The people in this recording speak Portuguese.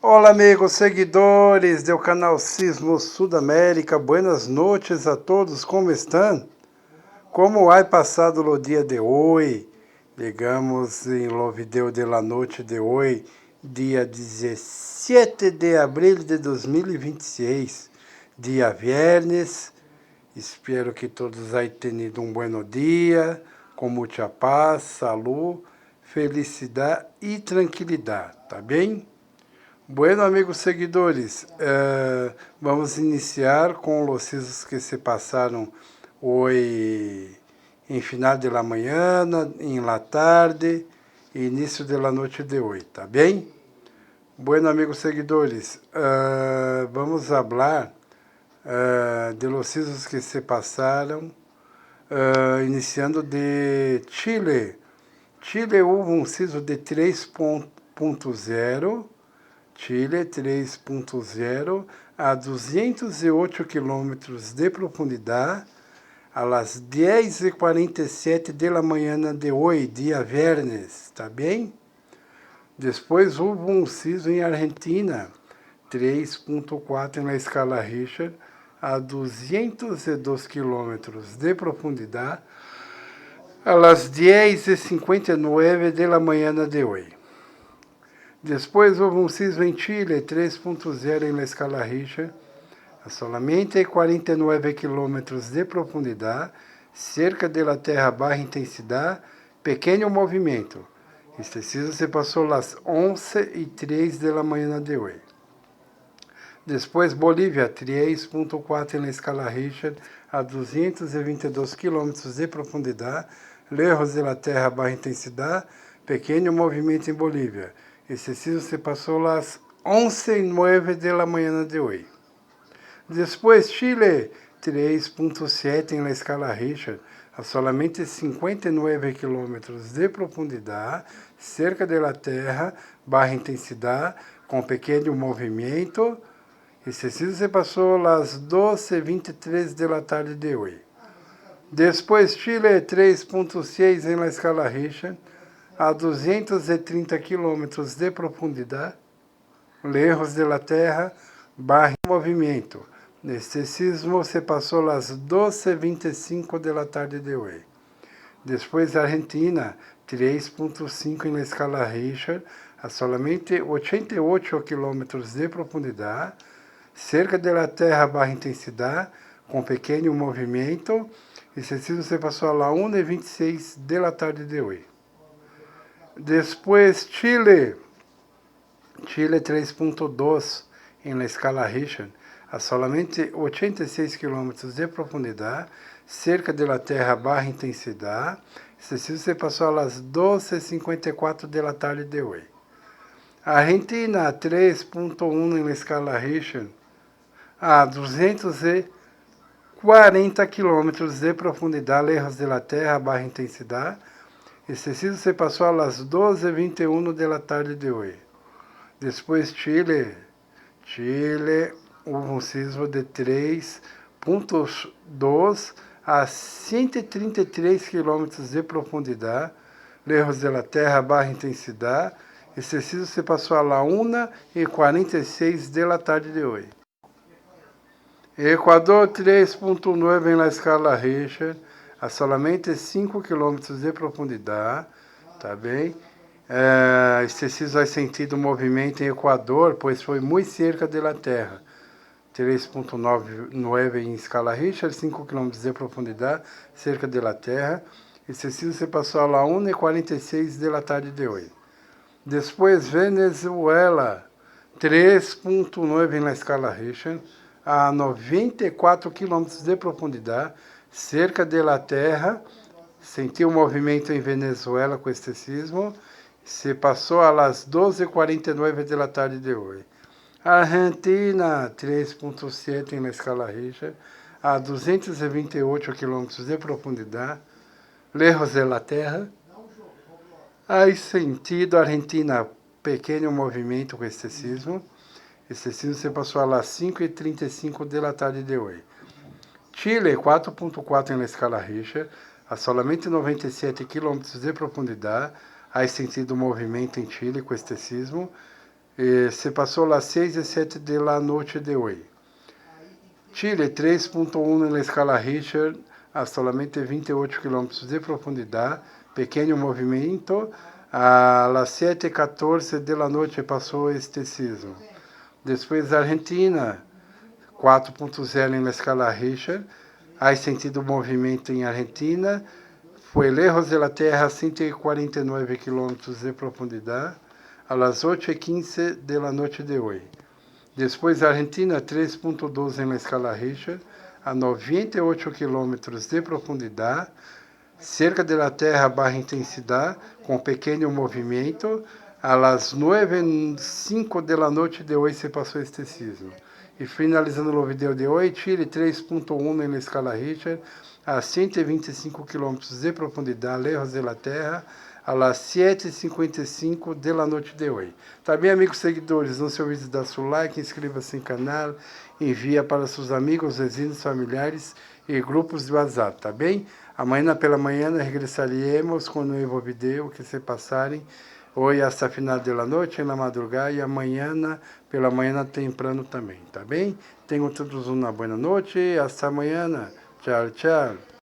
Olá, amigos seguidores do canal Sismo Sudamérica. Buenas noches a todos, como estão? Como ha passado o dia de hoje? Chegamos em lo video de la noite de hoje, dia 17 de abril de 2026, dia viernes. Espero que todos tenham um bom dia, com muita paz, saúde, felicidade e tranquilidade, tá bem? Bueno, amigos seguidores, vamos iniciar com os sisos que se passaram hoje em final de la manhã, em la tarde e início de la noite de hoje, tá bem? Bueno, amigos seguidores, vamos falar de los sisos que se passaram, iniciando de Chile. Chile houve um siso de 3.0, Chile 3.0 a 208 quilômetros de profundidade, às 10h47 da manhã de hoje, dia viernes, tá bem? Depois houve um siso em Argentina, 3.4 na escala Richter, a 202 quilômetros de profundidade, às 10h59 da manhã de hoje. Depois houve um sismo em Chile, 3.0 em la escala Richter, a solamente 49 quilômetros de profundidade, cerca de la terra baixa intensidade, pequeno movimento. Este sismo se passou às 11h03 da manhã de hoje. Depois Bolívia, 3.4 em la escala Richter, a 222 quilômetros de profundidade, lejos de la terra baixa intensidade, pequeno movimento em Bolívia. Esse sismo se passou às 11h09 da manhã de hoje. Depois, Chile, 3.7 em la escala Richter, a solamente 59 quilômetros de profundidade, cerca da terra, baixa intensidade, com pequeno movimento. Esse sismo se passou às 12h23 da tarde de hoje. Depois, Chile, 3.6 em la escala Richter, a 230 quilômetros de profundidade, lejos de la terra, baixa movimento. Este sismo se passou às 12h25 da tarde de hoje. Depois, Argentina, 3.5 em la escala Richter, a solamente 88 quilômetros de profundidade, cerca da terra baixa intensidade, com pequeno movimento. Este sismo se passou às 1h26 da tarde de hoje. Depois, Chile 3.2 em la escala Richter, a solamente 86 quilômetros de profundidade, cerca da terra baixa intensidade. Este sismo se passou às 12h54 da tarde de hoje. Argentina, 3.1 em la escala Richter, a 240 quilômetros de profundidade, lejos da terra baixa intensidade. Este sismo se passou às 12h21 da tarde de hoje. Depois, Chile, houve um sismo de 3.2 a 133 quilômetros de profundidade, lejos da terra baixa intensidade. Este sismo se passou às 1h46 da tarde de hoje. Equador, 3.9 em la escala Richter, a solamente 5 quilômetros de profundidade, tá bem? Este sismo vai sentir o movimento em Equador, pois foi muito cerca da terra. 3.9 em escala Richter, 5 quilômetros de profundidade, cerca da terra. Este sismo se passou às 1h46 da tarde de hoje. Depois, Venezuela, 3.9 em la escala Richter, a 94 quilômetros de profundidade, cerca da terra. Sentiu o movimento em Venezuela com este sismo. Se passou às 12h49 da tarde de hoje. Argentina, 3.7 em la escala Richter, a 228 quilômetros de profundidade, lejos da terra. Aí sentido Argentina, pequeno movimento com este sismo. Este sismo se passou às 5h35 da tarde de hoje. Chile, 4.4 em la escala Richter, a solamente 97 quilômetros de profundidade. Há sentido movimento em Chile com este sismo. se passou las 6:07 de la noche de hoy. Chile 3.1 na escala Richter, a solamente 28 km de profundidade, pequeno movimento, a las 7:14 de la noche passou este sismo. Depois Argentina 4.0 na escala Richter, há sentido movimento em Argentina, foi lejos de la Terra a 149 km de profundidade, a las 8:15 de la noche de hoy. Depois Argentina 3.12 na escala Richter, a 98 km de profundidade, cerca de la Terra a baixa intensidade, com pequeno movimento, a las 9:05 de la noche de hoy se passou este sismo. E finalizando o vídeo de hoje, Chile 3.1 na escala Richter, a 125 km de profundidade, lejos de la Terra, a las 7:55 de la noite de hoje. Também, amigos seguidores, não se olvide de dar seu like, inscreva-se no canal, envia para seus amigos, vizinhos, familiares e grupos de WhatsApp, tá bem? Amanhã pela manhã regressaremos com um novo vídeo que se passarem hoje hasta final da noite, na madrugada, e amanhã pela manhã temprano também, tá bem? Tenham todos uma boa noite, hasta amanhã. Tchau, tchau.